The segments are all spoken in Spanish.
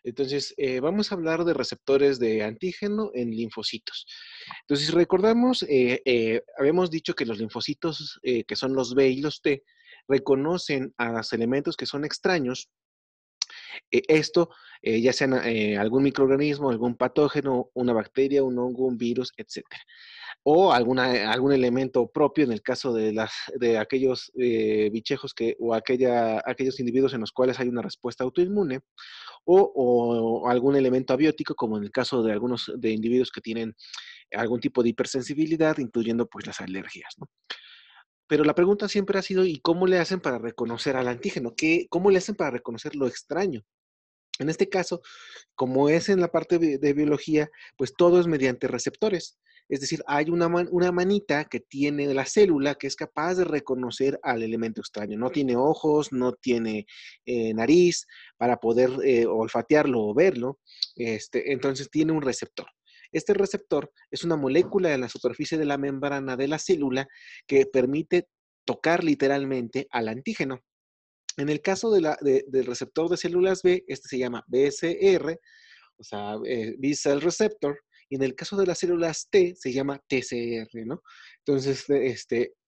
Entonces, vamos a hablar de receptores de antígeno en linfocitos. Entonces, si recordamos, habíamos dicho que los linfocitos, que son los B y los T, reconocen a los elementos que son extraños. Esto, ya sean algún microorganismo, algún patógeno, una bacteria, un hongo, un virus, etcétera. O algún elemento propio en el caso de aquellos bichejos o aquellos individuos en los cuales hay una respuesta autoinmune, o algún elemento abiótico, como en el caso de algunos de individuos que tienen algún tipo de hipersensibilidad, incluyendo pues las alergias, ¿no? Pero la pregunta siempre ha sido, ¿y cómo le hacen para reconocer al antígeno? ¿Cómo le hacen para reconocer lo extraño? En este caso, como es en la parte de biología, pues todo es mediante receptores. Es decir, hay una manita que tiene la célula que es capaz de reconocer al elemento extraño. No tiene ojos, no tiene nariz para poder olfatearlo o verlo. Entonces tiene un receptor. Este receptor es una molécula en la superficie de la membrana de la célula que permite tocar literalmente al antígeno. En el caso del receptor de células B, este se llama BCR, o sea, B-cell receptor, y en el caso de las células T se llama TCR, ¿no? Entonces,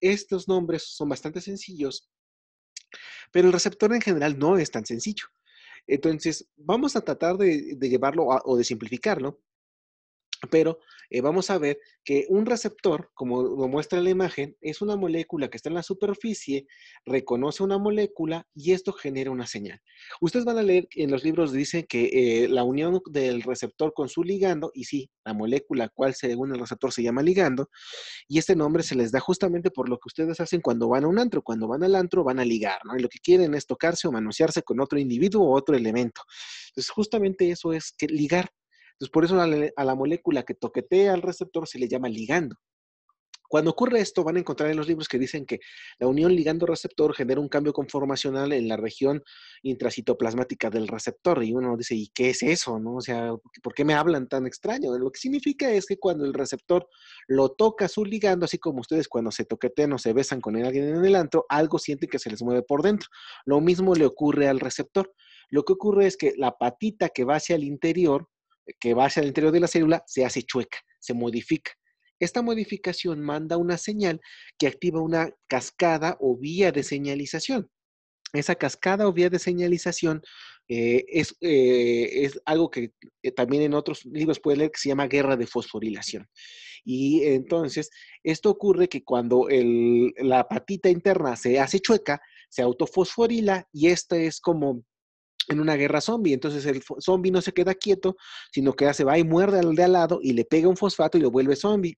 estos nombres son bastante sencillos, pero el receptor en general no es tan sencillo. Entonces, vamos a tratar de llevarlo o de simplificarlo, pero vamos a ver que un receptor, como lo muestra la imagen, es una molécula que está en la superficie, reconoce una molécula y esto genera una señal. Ustedes van a leer en los libros, dicen que la unión del receptor con su ligando, y sí, la molécula cual según el receptor se llama ligando, y este nombre se les da justamente por lo que ustedes hacen cuando van a un antro. Cuando van al antro van a ligar, ¿no? Y lo que quieren es tocarse o manosearse con otro individuo o otro elemento. Entonces, justamente eso es que ligar. Entonces, por eso a la molécula que toquetea al receptor se le llama ligando. Cuando ocurre esto, van a encontrar en los libros que dicen que la unión ligando-receptor genera un cambio conformacional en la región intracitoplasmática del receptor. Y uno dice, ¿y qué es eso? ¿No? O sea, ¿por qué me hablan tan extraño? Lo que significa es que cuando el receptor lo toca su ligando, así como ustedes cuando se toquetean o se besan con alguien en el antro, algo sienten que se les mueve por dentro. Lo mismo le ocurre al receptor. Lo que ocurre es que la patita que va hacia el interior de la célula, se hace chueca, se modifica. Esta modificación manda una señal que activa una cascada o vía de señalización. Esa cascada o vía de señalización es algo que también en otros libros puede leer que se llama guerra de fosforilación. Y entonces, esto ocurre que cuando la patita interna se hace chueca, se autofosforila y esta es como en una guerra zombie. Entonces el zombie no se queda quieto, sino que se va y muerde al de al lado y le pega un fosfato y lo vuelve zombie.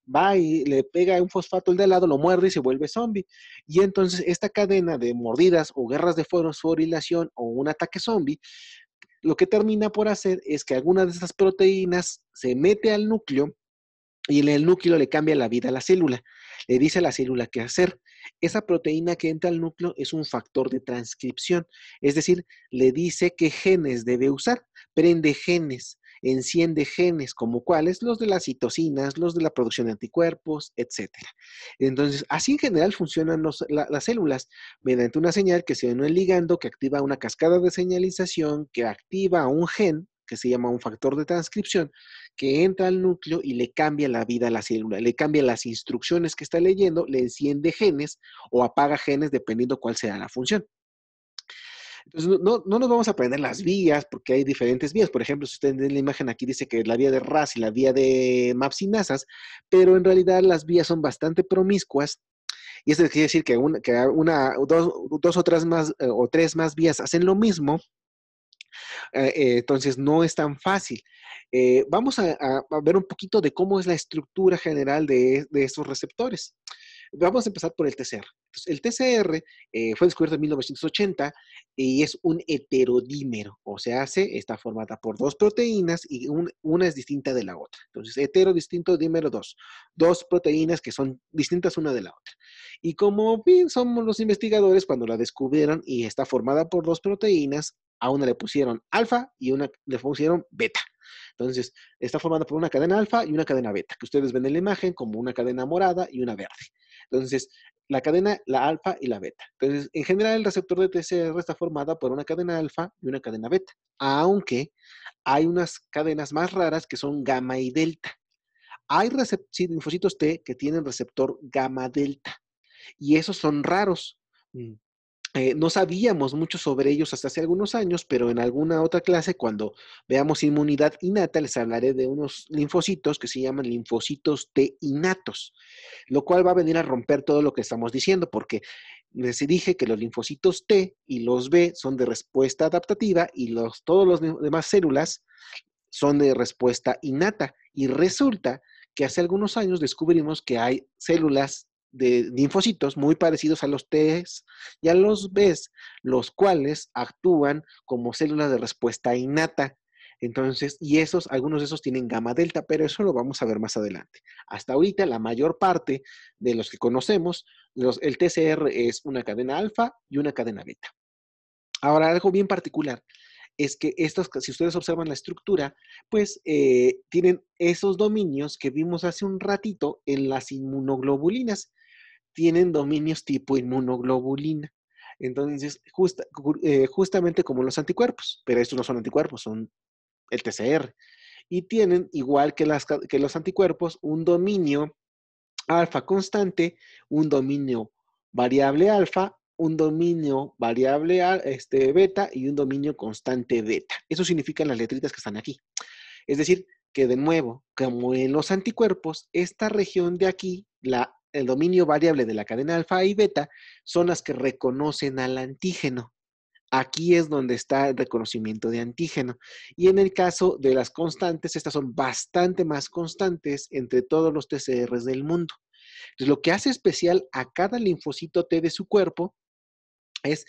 Va y le pega un fosfato al de al lado, lo muerde y se vuelve zombie. Y entonces esta cadena de mordidas o guerras de fosforilación o un ataque zombie, lo que termina por hacer es que alguna de esas proteínas se mete al núcleo y en el núcleo le cambia la vida a la célula. Le dice a la célula qué hacer. Esa proteína que entra al núcleo es un factor de transcripción, es decir, le dice qué genes debe usar, prende genes, enciende genes, como cuáles, los de las citocinas, los de la producción de anticuerpos, etcétera. Entonces, así en general funcionan las células, mediante una señal que se une el ligando, que activa una cascada de señalización, que activa un gen, que se llama un factor de transcripción, que entra al núcleo y le cambia la vida a la célula, le cambia las instrucciones que está leyendo, le enciende genes o apaga genes dependiendo cuál sea la función. Entonces, no nos vamos a aprender las vías porque hay diferentes vías. Por ejemplo, si ustedes ven la imagen aquí dice que la vía de RAS y la vía de MAPS, pero en realidad las vías son bastante promiscuas y eso quiere decir que dos o tres más vías hacen lo mismo. Entonces no es tan fácil. Vamos a ver un poquito de cómo es la estructura general de estos receptores. Vamos a empezar por el TCR. Entonces, el TCR fue descubierto en 1980 y es un heterodímero, o sea, está formada por dos proteínas y una es distinta de la otra. Entonces, hetero, distinto, dímero, dos proteínas que son distintas una de la otra. Y como bien somos los investigadores, cuando la descubrieron y está formada por dos proteínas, a una le pusieron alfa y una le pusieron beta. Entonces, está formada por una cadena alfa y una cadena beta, que ustedes ven en la imagen como una cadena morada y una verde. Entonces, la cadena, la alfa y la beta. Entonces, en general, el receptor de TCR está formada por una cadena alfa y una cadena beta, aunque hay unas cadenas más raras que son gamma y delta. Hay linfocitos T que tienen receptor gamma delta y esos son raros. Mm. No sabíamos mucho sobre ellos hasta hace algunos años, pero en alguna otra clase, cuando veamos inmunidad innata, les hablaré de unos linfocitos que se llaman linfocitos T innatos, lo cual va a venir a romper todo lo que estamos diciendo, porque les dije que los linfocitos T y los B son de respuesta adaptativa y todos los demás células son de respuesta innata. Y resulta que hace algunos años descubrimos que hay células de linfocitos muy parecidos a los T y a los B, los cuales actúan como células de respuesta innata. Entonces, algunos de esos tienen gamma delta, pero eso lo vamos a ver más adelante. Hasta ahorita, la mayor parte de los que conocemos, el TCR es una cadena alfa y una cadena beta. Ahora, algo bien particular es que si ustedes observan la estructura, pues tienen esos dominios que vimos hace un ratito en las inmunoglobulinas. Tienen dominios tipo inmunoglobulina. Entonces, justamente como los anticuerpos, pero estos no son anticuerpos, son el TCR. Y tienen, igual que los anticuerpos, un dominio alfa constante, un dominio variable alfa, un dominio variable beta y un dominio constante beta. Eso significan las letritas que están aquí. Es decir, que de nuevo, como en los anticuerpos, esta región de aquí, el dominio variable de la cadena alfa y beta, son las que reconocen al antígeno. Aquí es donde está el reconocimiento de antígeno. Y en el caso de las constantes, estas son bastante más constantes entre todos los TCRs del mundo. Entonces, lo que hace especial a cada linfocito T de su cuerpo es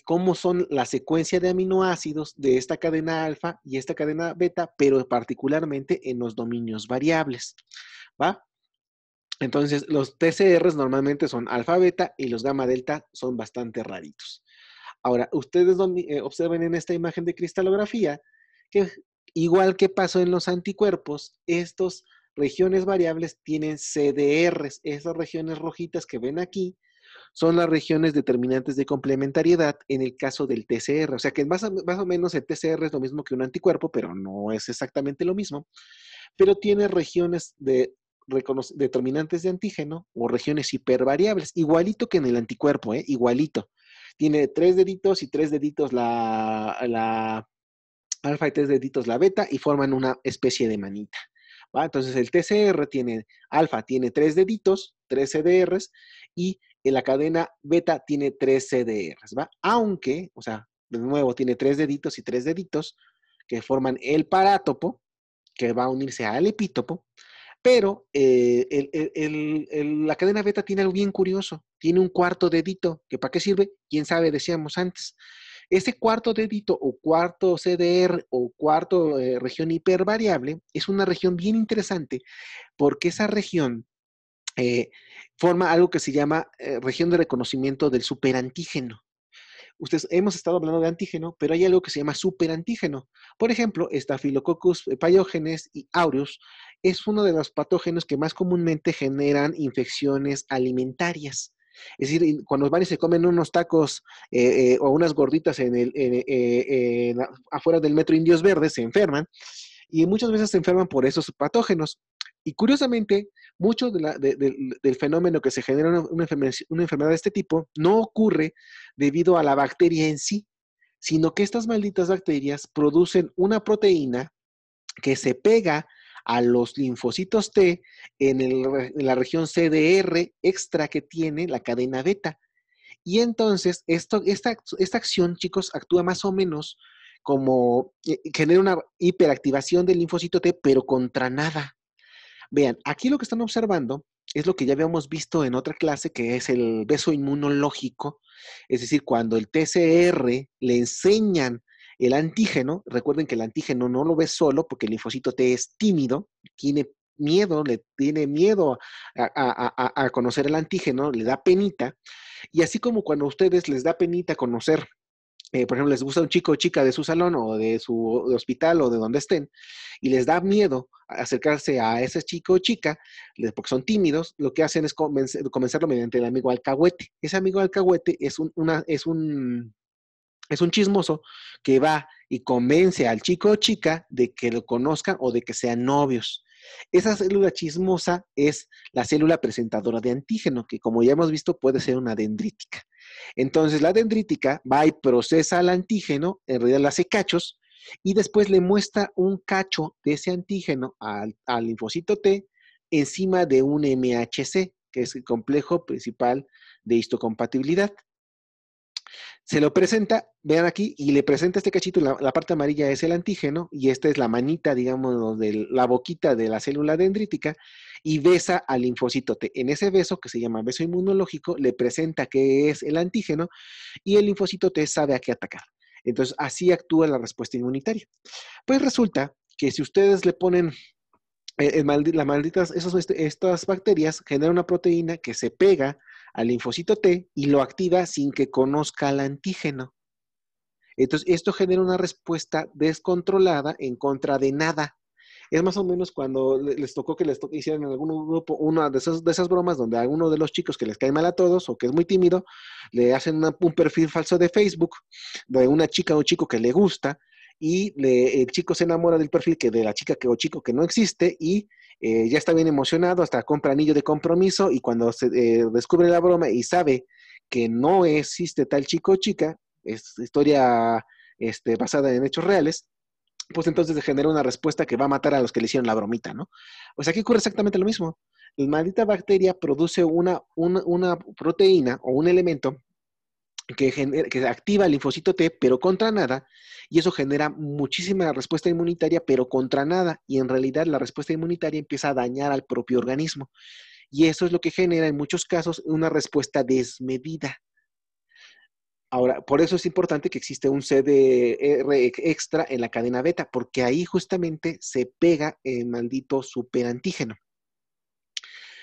cómo son la secuencia de aminoácidos de esta cadena alfa y esta cadena beta, pero particularmente en los dominios variables, ¿va? Entonces, los TCRs normalmente son alfa, beta y los gamma delta son bastante raritos. Ahora, ustedes observen en esta imagen de cristalografía que igual que pasó en los anticuerpos, estas regiones variables tienen CDRs. Esas regiones rojitas que ven aquí son las regiones determinantes de complementariedad en el caso del TCR. O sea que más o menos el TCR es lo mismo que un anticuerpo, pero no es exactamente lo mismo. Pero tiene regiones determinantes de antígeno o regiones hipervariables, igualito que en el anticuerpo, igualito. Tiene 3 deditos y 3 deditos la alfa y 3 deditos la beta y forman una especie de manita. ¿Va? Entonces el TCR tiene, alfa tiene 3 deditos, 3 CDRs, y en la cadena beta tiene 3 CDRs, ¿va? Aunque, o sea, de nuevo tiene 3 deditos y 3 deditos que forman el parátopo, que va a unirse al epítopo, pero la cadena beta tiene algo bien curioso, tiene un cuarto dedito, que ¿para qué sirve? ¿Quién sabe? Decíamos antes. Ese cuarto dedito o cuarto CDR o cuarto región hipervariable es una región bien interesante porque esa región forma algo que se llama región de reconocimiento del superantígeno. Ustedes hemos estado hablando de antígeno, pero hay algo que se llama superantígeno. Por ejemplo, Staphylococcus pyogenes y aureus es uno de los patógenos que más comúnmente generan infecciones alimentarias. Es decir, cuando van y se comen unos tacos o unas gorditas afuera del Metro Indios Verdes, se enferman y muchas veces se enferman por esos patógenos. Y curiosamente, mucho del fenómeno que se genera una enfermedad de este tipo no ocurre debido a la bacteria en sí, sino que estas malditas bacterias producen una proteína que se pega a los linfocitos T en la región CDR extra que tiene la cadena beta. Y entonces, esta acción, chicos, actúa más o menos como genera una hiperactivación del linfocito T, pero contra nada. Vean, aquí lo que están observando es lo que ya habíamos visto en otra clase, que es el beso inmunológico. Es decir, cuando el TCR le enseñan el antígeno, recuerden que el antígeno no lo ve solo porque el linfocito T es tímido, tiene miedo a conocer el antígeno, le da penita. Y así como cuando a ustedes les da penita conocer por ejemplo, les gusta un chico o chica de su salón o de su hospital o de donde estén, y les da miedo acercarse a ese chico o chica, porque son tímidos, lo que hacen es comenzarlo mediante el amigo alcahuete. Ese amigo alcahuete es un chismoso que va y convence al chico o chica de que lo conozcan o de que sean novios. Esa célula chismosa es la célula presentadora de antígeno, que como ya hemos visto puede ser una dendrítica. Entonces la dendrítica va y procesa al antígeno, en realidad le hace cachos, y después le muestra un cacho de ese antígeno al linfocito T encima de un MHC, que es el complejo principal de histocompatibilidad. Se lo presenta, vean aquí, y le presenta este cachito, la parte amarilla es el antígeno, y esta es la manita, digamos, de la boquita de la célula dendrítica, y besa al linfocito T. En ese beso, que se llama beso inmunológico, le presenta qué es el antígeno, y el linfocito T sabe a qué atacar. Entonces, así actúa la respuesta inmunitaria. Pues resulta que si ustedes le ponen estas bacterias generan una proteína que se pega al linfocito T y lo activa sin que conozca el antígeno. Entonces, esto genera una respuesta descontrolada en contra de nada. Es más o menos cuando les tocó que hicieran en algún grupo una de esas bromas donde a alguno de los chicos que les cae mal a todos o que es muy tímido, le hacen un perfil falso de Facebook de una chica o chico que le gusta y el chico se enamora del perfil que de la chica que, o chico que no existe y ya está bien emocionado, hasta compra anillo de compromiso y cuando se descubre la broma y sabe que no existe tal chico o chica, es historia basada en hechos reales, pues entonces se genera una respuesta que va a matar a los que le hicieron la bromita, ¿no? O sea, aquí ocurre exactamente lo mismo. La maldita bacteria produce una proteína o un elemento que activa el linfocito T, pero contra nada, y eso genera muchísima respuesta inmunitaria, pero contra nada, y en realidad la respuesta inmunitaria empieza a dañar al propio organismo. Y eso es lo que genera en muchos casos una respuesta desmedida. Ahora, por eso es importante que existe un CDR extra en la cadena beta, porque ahí justamente se pega el maldito superantígeno.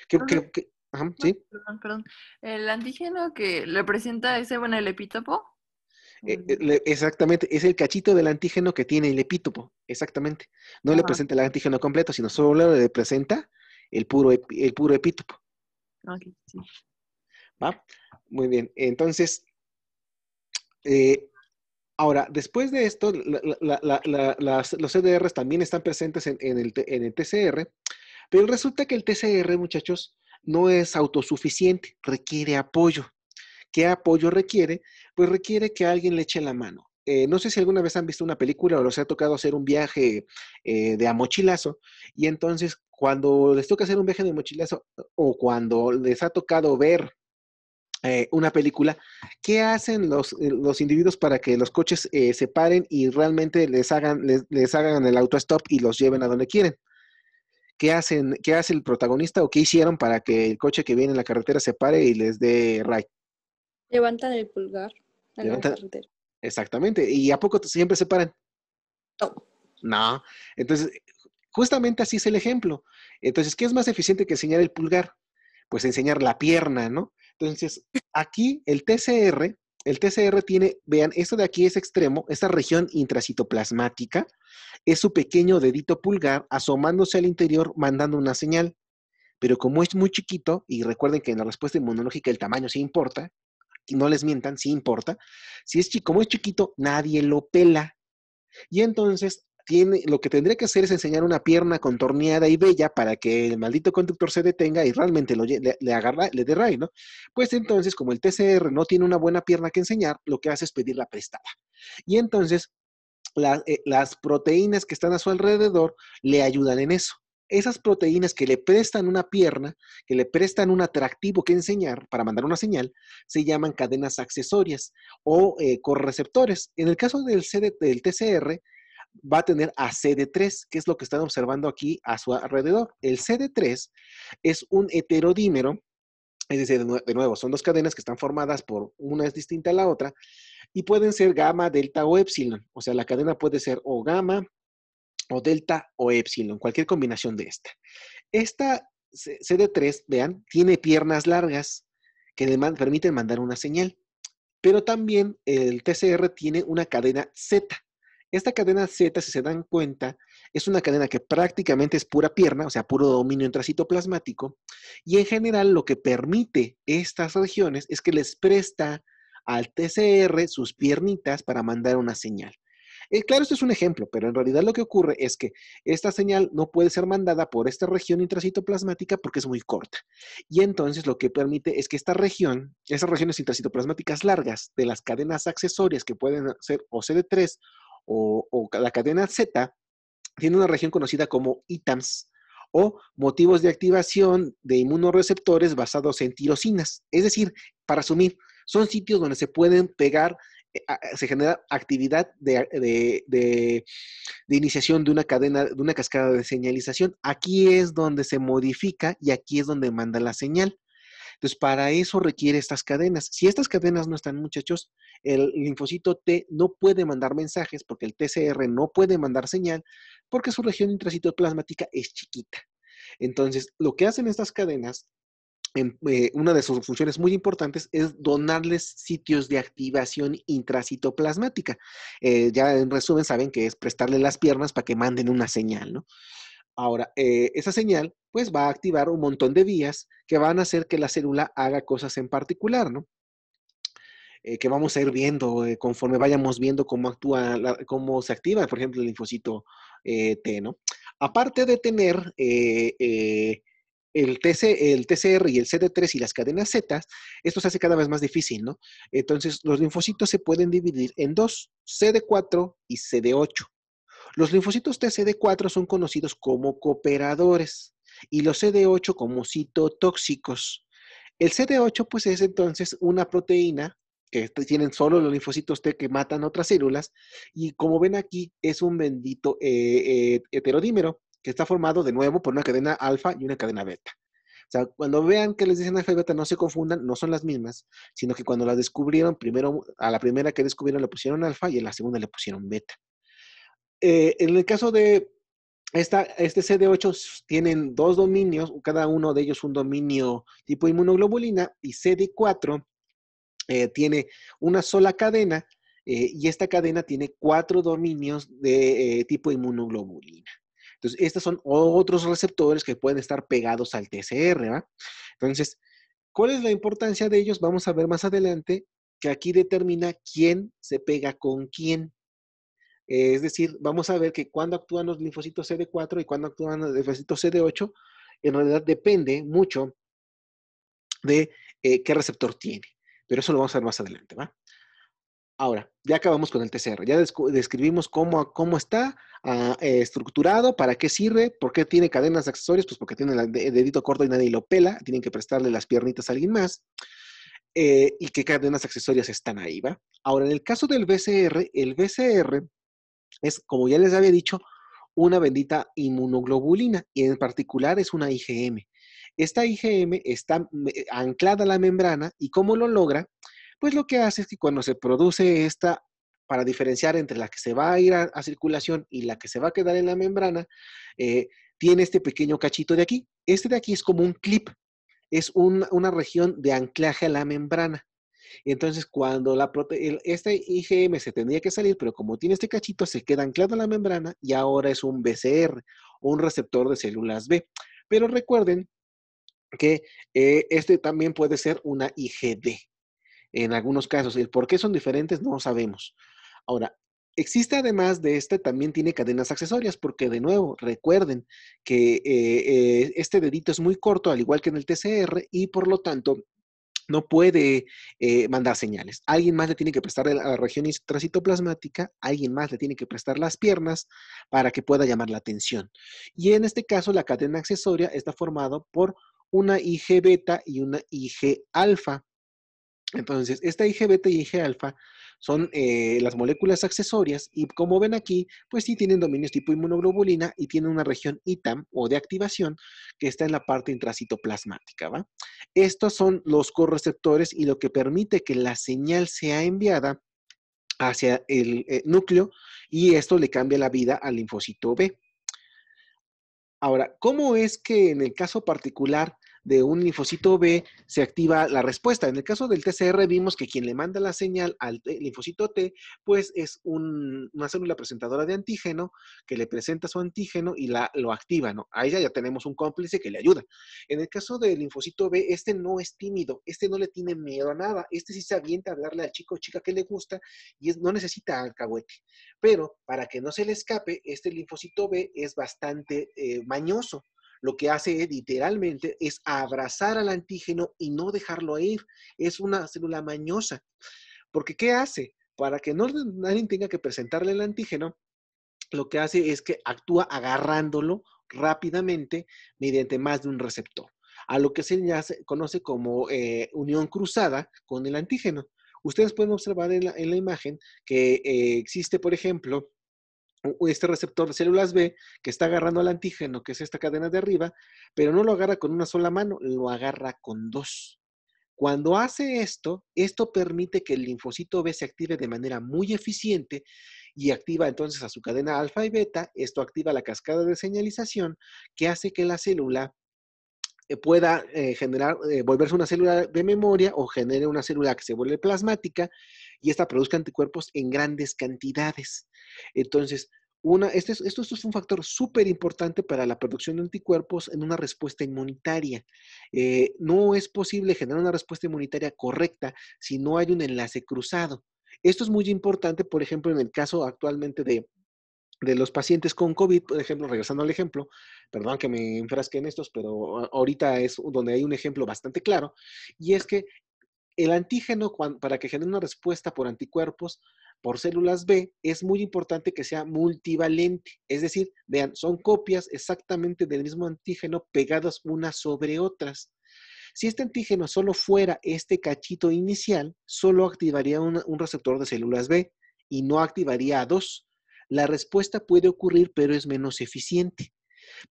Entonces, Ajá, no, ¿sí? perdón, perdón. El antígeno que le presenta ese, bueno, el epítopo. Exactamente, es el cachito del antígeno que tiene el epítopo, exactamente. No le Ajá, presenta el antígeno completo, sino solo le presenta el puro epítopo, ok, sí. ¿va? Muy bien, entonces, eh, ahora, después de esto, los CDRs también están presentes en el TCR, pero resulta que el TCR, muchachos, no es autosuficiente, requiere apoyo. ¿Qué apoyo requiere? Pues requiere que alguien le eche la mano. No sé si alguna vez han visto una película o les ha tocado hacer un viaje de a mochilazo y entonces cuando les toca hacer un viaje de mochilazo o cuando les ha tocado ver una película, ¿qué hacen los individuos para que los coches se paren y realmente les hagan el autostop y los lleven a donde quieren? ¿Qué hace el protagonista o qué hicieron para que el coche que viene en la carretera se pare y les dé right? Levantan el pulgar en la Levantan, carretera. exactamente. ¿Y a poco siempre se paran? No. No. Entonces, justamente así es el ejemplo. Entonces, ¿qué es más eficiente que enseñar el pulgar? Pues enseñar la pierna, ¿no? Entonces, aquí el TCR tiene, vean, esto de aquí es extremo, esta región intracitoplasmática es su pequeño dedito pulgar asomándose al interior mandando una señal. Pero como es muy chiquito, y recuerden que en la respuesta inmunológica el tamaño sí importa, y no les mientan, sí importa, si es como es chiquito, nadie lo pela. Y entonces lo que tendría que hacer es enseñar una pierna contorneada y bella para que el maldito conductor se detenga y realmente le agarra, le dé ray, ¿no? Pues entonces, como el TCR no tiene una buena pierna que enseñar, lo que hace es pedirla prestada. Y entonces, las proteínas que están a su alrededor le ayudan en eso. Esas proteínas que le prestan una pierna, que le prestan un atractivo que enseñar para mandar una señal, se llaman cadenas accesorias o correceptores. En el caso del TCR, va a tener a CD3, que es lo que están observando aquí a su alrededor. El CD3 es un heterodímero, es decir, de nuevo, son dos cadenas que están formadas por una es distinta a la otra, y pueden ser gamma, delta o epsilon. O sea, la cadena puede ser o gamma, o delta o epsilon, cualquier combinación de esta. Esta CD3, vean, tiene piernas largas que le permiten mandar una señal. pero también el TCR tiene una cadena Z. Esta cadena Z, si se dan cuenta, es una cadena que prácticamente es pura pierna, o sea, puro dominio intracitoplasmático, y en general lo que permite estas regiones es que les presta al TCR sus piernitas para mandar una señal. Claro, esto es un ejemplo, pero en realidad lo que ocurre es que esta señal no puede ser mandada por esta región intracitoplasmática porque es muy corta. Y entonces lo que permite es que esta región, esas regiones intracitoplasmáticas largas de las cadenas accesorias que pueden ser o CD3 o la cadena Z, tiene una región conocida como ITAMS o motivos de activación de inmunoreceptores basados en tirosinas. Es decir, para resumir, son sitios donde se pueden pegar, se genera actividad de iniciación de una cadena, de una cascada de señalización. Aquí es donde se modifica y aquí es donde manda la señal. Entonces, para eso requiere estas cadenas. Si estas cadenas no están, muchachos, el linfocito T no puede mandar mensajes porque el TCR no puede mandar señal porque su región intracitoplasmática es chiquita. Entonces, lo que hacen estas cadenas, una de sus funciones muy importantes es donarles sitios de activación intracitoplasmática. Ya en resumen saben que es prestarle las piernas para que manden una señal, ¿no? Ahora, esa señal pues va a activar un montón de vías que van a hacer que la célula haga cosas en particular, ¿no? Que vamos a ir viendo conforme vayamos viendo cómo actúa, cómo se activa, por ejemplo, el linfocito T, ¿no? Aparte de tener el TCR y el CD3 y las cadenas Z, esto se hace cada vez más difícil, ¿no? Entonces, los linfocitos se pueden dividir en dos, CD4 y CD8. Los linfocitos TCD4 son conocidos como cooperadores y los CD8 como citotóxicos. El CD8 pues es entonces una proteína que tienen solo los linfocitos T que matan otras células y como ven aquí es un bendito heterodímero que está formado de nuevo por una cadena alfa y una cadena beta. O sea, cuando vean que les dicen alfa y beta, no se confundan, no son las mismas, sino que cuando las descubrieron, primero a la primera que descubrieron le pusieron alfa y a la segunda le pusieron beta. En el caso de este CD8 tienen dos dominios, cada uno de ellos un dominio tipo inmunoglobulina, y CD4 tiene una sola cadena, y esta cadena tiene 4 dominios de tipo inmunoglobulina. Entonces, estos son otros receptores que pueden estar pegados al TCR, ¿va? Entonces, ¿cuál es la importancia de ellos? Vamos a ver más adelante que aquí determina quién se pega con quién. Es decir, vamos a ver que cuando actúan los linfocitos CD4 y cuando actúan los linfocitos CD8, en realidad depende mucho de qué receptor tiene. Pero eso lo vamos a ver más adelante, ¿va? Ahora, ya acabamos con el TCR. Ya describimos cómo está estructurado, para qué sirve, por qué tiene cadenas accesorias, pues porque tiene el dedito corto y nadie lo pela, tienen que prestarle las piernitas a alguien más, y qué cadenas accesorias están ahí, ¿va? Ahora, en el caso del BCR, el BCR es, como ya les había dicho, una bendita inmunoglobulina y en particular es una IgM. Esta IgM está anclada a la membrana y ¿cómo lo logra? Pues lo que hace es que cuando se produce esta, para diferenciar entre la que se va a ir a circulación y la que se va a quedar en la membrana, tiene este pequeño cachito de aquí. Este de aquí es como un clip, es una región de anclaje a la membrana. Entonces, cuando este IgM se tendría que salir, pero como tiene este cachito, se queda anclado a la membrana y ahora es un BCR, un receptor de células B. Pero recuerden que este también puede ser una IgD en algunos casos. El por qué son diferentes no sabemos. Ahora, existe además de este, también tiene cadenas accesorias, porque de nuevo, recuerden que este dedito es muy corto, al igual que en el TCR, y por lo tanto no puede mandar señales. Alguien más le tiene que prestar a la región intracitoplasmática, alguien más le tiene que prestar las piernas para que pueda llamar la atención. Y en este caso, la cadena accesoria está formada por una IG beta y una IG alfa. Entonces, esta IG beta y IG alfa son las moléculas accesorias y como ven aquí, pues sí tienen dominios tipo inmunoglobulina y tienen una región ITAM o de activación que está en la parte intracitoplasmática, ¿va? Estos son los correceptores y lo que permite que la señal sea enviada hacia el núcleo y esto le cambia la vida al linfocito B. Ahora, ¿cómo es que en el caso particular de un linfocito B se activa la respuesta. En el caso del TCR vimos que quien le manda la señal al linfocito T, pues es una célula presentadora de antígeno que le presenta su antígeno y lo activa, ¿no? A ella ya tenemos un cómplice que le ayuda. En el caso del linfocito B, este no es tímido, este no le tiene miedo a nada, este sí se avienta a hablarle al chico o chica que le gusta y no necesita alcahuete. Pero para que no se le escape, este linfocito B es bastante mañoso. Lo que hace literalmente es abrazar al antígeno y no dejarlo ir. Es una célula mañosa. Porque ¿qué hace? Para que nadie tenga que presentarle el antígeno, lo que hace es que actúa agarrándolo rápidamente mediante más de un receptor, a lo que se conoce como unión cruzada con el antígeno. Ustedes pueden observar en la imagen que existe, por ejemplo, este receptor de células B que está agarrando al antígeno, que es esta cadena de arriba, pero no lo agarra con una sola mano, lo agarra con dos. Cuando hace esto, esto permite que el linfocito B se active de manera muy eficiente y activa entonces a su cadena alfa y beta. Esto activa la cascada de señalización que hace que la célula pueda volverse una célula de memoria o genere una célula que se vuelve plasmática y esta produzca anticuerpos en grandes cantidades. Entonces, esto es un factor súper importante para la producción de anticuerpos en una respuesta inmunitaria. No es posible generar una respuesta inmunitaria correcta si no hay un enlace cruzado. Esto es muy importante, por ejemplo, en el caso actualmente de los pacientes con COVID, por ejemplo, regresando al ejemplo, perdón que me enfrasque en estos, pero ahorita es donde hay un ejemplo bastante claro, y es que el antígeno, para que genere una respuesta por anticuerpos, por células B, es muy importante que sea multivalente. Es decir, vean, son copias exactamente del mismo antígeno pegadas unas sobre otras. Si este antígeno solo fuera este cachito inicial, solo activaría un receptor de células B y no activaría a dos. La respuesta puede ocurrir, pero es menos eficiente.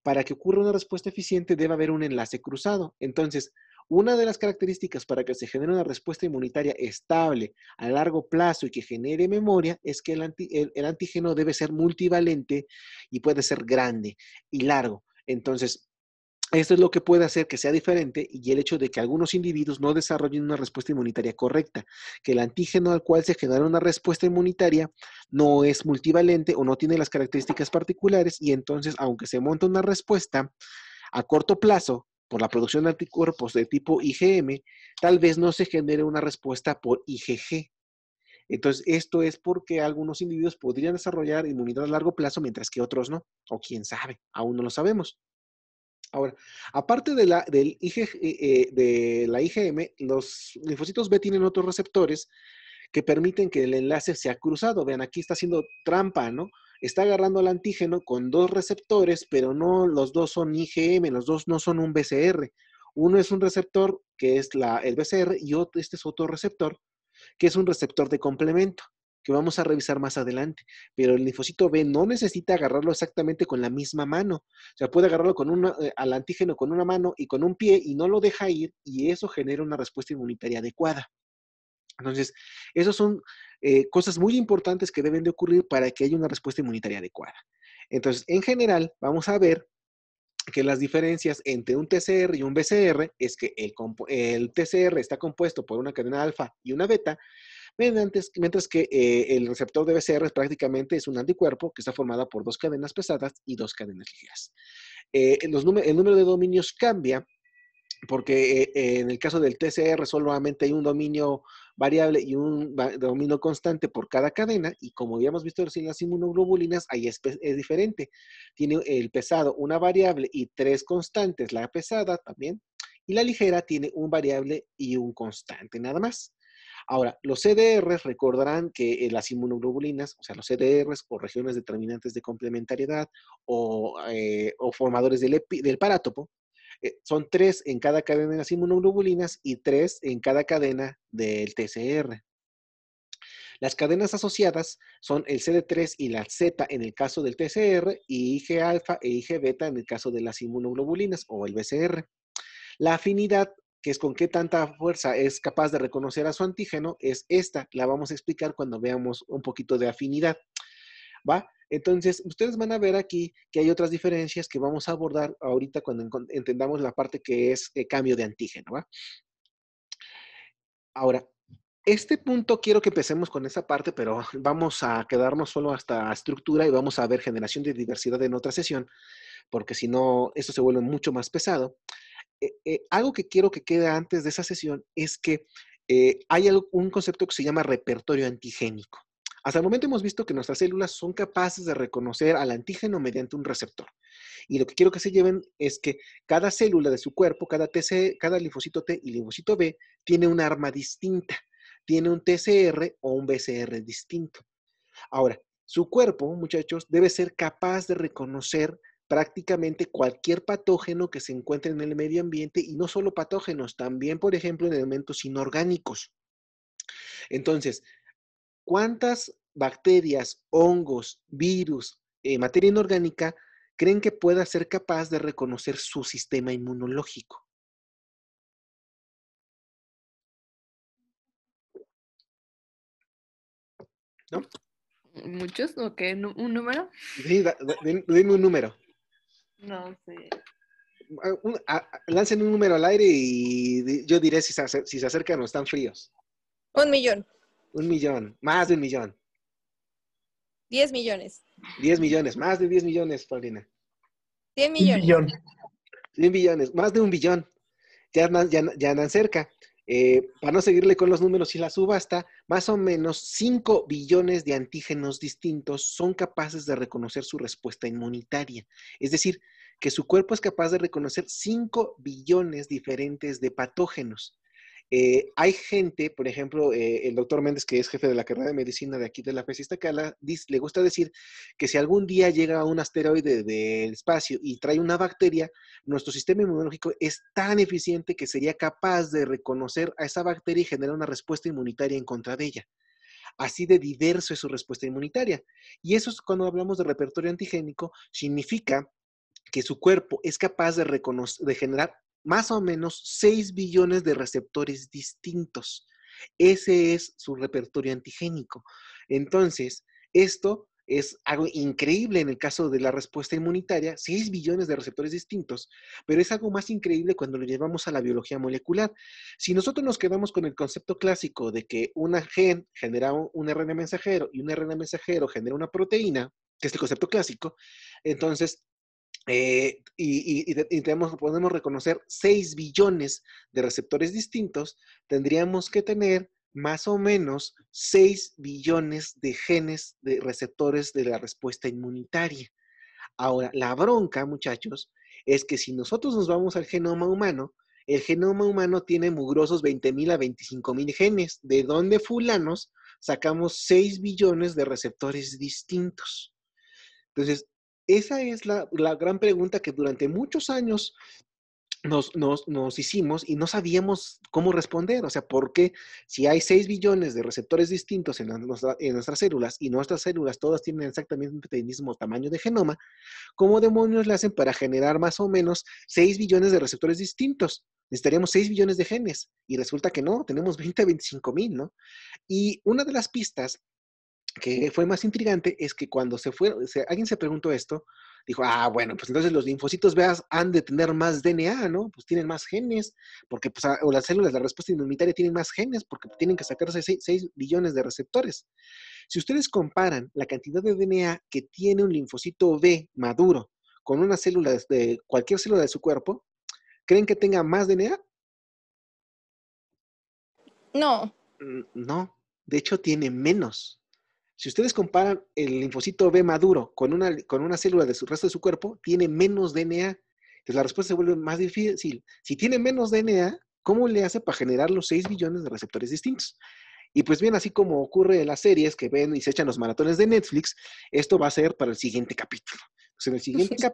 Para que ocurra una respuesta eficiente debe haber un enlace cruzado. Entonces, una de las características para que se genere una respuesta inmunitaria estable a largo plazo y que genere memoria es que el antígeno debe ser multivalente y puede ser grande y largo. Entonces, esto es lo que puede hacer que sea diferente y el hecho de que algunos individuos no desarrollen una respuesta inmunitaria correcta, que el antígeno al cual se genera una respuesta inmunitaria no es multivalente o no tiene las características particulares y entonces, aunque se monta una respuesta a corto plazo por la producción de anticuerpos de tipo IgM, tal vez no se genere una respuesta por IgG. Entonces, esto es porque algunos individuos podrían desarrollar inmunidad a largo plazo, mientras que otros no, o quién sabe, aún no lo sabemos. Ahora, aparte de de la IgM, los linfocitos B tienen otros receptores que permiten que el enlace sea cruzado. Vean, aquí está haciendo trampa, ¿no? Está agarrando al antígeno con dos receptores, pero no los dos son IgM, los dos no son un BCR. Uno es un receptor, que es el BCR, y este es otro receptor, que es un receptor de complemento, que vamos a revisar más adelante. Pero el linfocito B no necesita agarrarlo exactamente con la misma mano. O sea, puede agarrarlo al antígeno con una mano y con un pie y no lo deja ir y eso genera una respuesta inmunitaria adecuada. Entonces, esas son cosas muy importantes que deben de ocurrir para que haya una respuesta inmunitaria adecuada. Entonces, en general, vamos a ver que las diferencias entre un TCR y un BCR es que el TCR está compuesto por una cadena alfa y una beta, mientras que el receptor de BCR prácticamente es un anticuerpo que está formado por dos cadenas pesadas y dos cadenas ligeras. El número de dominios cambia porque en el caso del TCR solamente hay un dominio variable y un dominio constante por cada cadena, y como habíamos visto en las inmunoglobulinas, ahí es diferente. Tiene el pesado una variable y tres constantes, la pesada también, y la ligera tiene un variable y un constante, nada más. Ahora, los CDRs recordarán que las inmunoglobulinas, o sea, los CDRs o regiones determinantes de complementariedad o formadores del parátopo, son tres en cada cadena de las inmunoglobulinas y tres en cada cadena del TCR. Las cadenas asociadas son el CD3 y la Z en el caso del TCR y IG alfa e IG beta en el caso de las inmunoglobulinas o el BCR. La afinidad, que es con qué tanta fuerza es capaz de reconocer a su antígeno, es esta. La vamos a explicar cuando veamos un poquito de afinidad. ¿Va? Entonces, ustedes van a ver aquí que hay otras diferencias que vamos a abordar ahorita cuando entendamos la parte que es cambio de antígeno, ¿va? Ahora, este punto quiero que empecemos con esa parte, pero vamos a quedarnos solo hasta estructura y vamos a ver generación de diversidad en otra sesión, porque si no, esto se vuelve mucho más pesado. Algo que quiero que quede antes de esa sesión es que hay un concepto que se llama repertorio antigénico. Hasta el momento hemos visto que nuestras células son capaces de reconocer al antígeno mediante un receptor. Y lo que quiero que se lleven es que cada célula de su cuerpo, cada linfocito T y linfocito B, tiene un arma distinta. Tiene un TCR o un BCR distinto. Ahora, su cuerpo, muchachos, debe ser capaz de reconocer prácticamente cualquier patógeno que se encuentre en el medio ambiente y no solo patógenos, también, por ejemplo, en elementos inorgánicos. Entonces, ¿cuántas bacterias, hongos, virus, materia inorgánica creen que pueda ser capaz de reconocer su sistema inmunológico? ¿No? ¿Muchos? ¿O qué? ¿Un número? Sí, dime un número. No sé. Lancen un número al aire y yo diré si se acercan o están fríos. 1.000.000. 1.000.000, más de 1.000.000. 10 millones. 10 millones, más de 10 millones, Paulina. 100 Un millones. billón. 100 billones, más de 1.000.000. Ya andan cerca. Para no seguirle con los números y la subasta, más o menos 5 billones de antígenos distintos son capaces de reconocer su respuesta inmunitaria. Es decir, que su cuerpo es capaz de reconocer 5 billones diferentes de patógenos. Hay gente, por ejemplo, el doctor Méndez, que es jefe de la carrera de medicina de aquí de la FES Iztacala, le gusta decir que si algún día llega un asteroide del espacio y trae una bacteria, nuestro sistema inmunológico es tan eficiente que sería capaz de reconocer a esa bacteria y generar una respuesta inmunitaria en contra de ella. Así de diverso es su respuesta inmunitaria. Y eso es cuando hablamos de repertorio antigénico, significa que su cuerpo es capaz de generar más o menos 6 billones de receptores distintos. Ese es su repertorio antigénico. Entonces, esto es algo increíble en el caso de la respuesta inmunitaria, 6 billones de receptores distintos, pero es algo más increíble cuando lo llevamos a la biología molecular. Si nosotros nos quedamos con el concepto clásico de que una gen genera un RNA mensajero y un RNA mensajero genera una proteína, que es el concepto clásico, entonces podemos reconocer 6 billones de receptores distintos, tendríamos que tener más o menos 6 billones de genes de receptores de la respuesta inmunitaria. Ahora, la bronca, muchachos, es que si nosotros nos vamos al genoma humano, el genoma humano tiene mugrosos 20.000 a 25.000 genes, de donde fulanos sacamos 6 billones de receptores distintos. Entonces, esa es la gran pregunta que durante muchos años nos hicimos y no sabíamos cómo responder. O sea, ¿por qué si hay 6 billones de receptores distintos en nuestras células y nuestras células todas tienen exactamente el mismo tamaño de genoma, cómo demonios le hacen para generar más o menos 6 billones de receptores distintos? Necesitaríamos 6 billones de genes y resulta que no, tenemos 20 a 25.000, ¿no? Y una de las pistas que fue más intrigante es que cuando alguien se preguntó esto, dijo, bueno, pues entonces los linfocitos B han de tener más DNA, ¿no? Pues tienen más genes, porque pues, o las células de la respuesta inmunitaria tienen más genes, porque tienen que sacarse 6 billones de receptores. Si ustedes comparan la cantidad de DNA que tiene un linfocito B maduro con una célula de cualquier célula de su cuerpo, ¿creen que tenga más DNA? No. No, de hecho tiene menos. Si ustedes comparan el linfocito B maduro con una célula del resto de su cuerpo, tiene menos DNA. Entonces la respuesta se vuelve más difícil. Si tiene menos DNA, ¿cómo le hace para generar los 6 billones de receptores distintos? Y pues bien, así como ocurre en las series que ven y se echan los maratones de Netflix, esto va a ser para el siguiente capítulo. Pues en el siguiente capítulo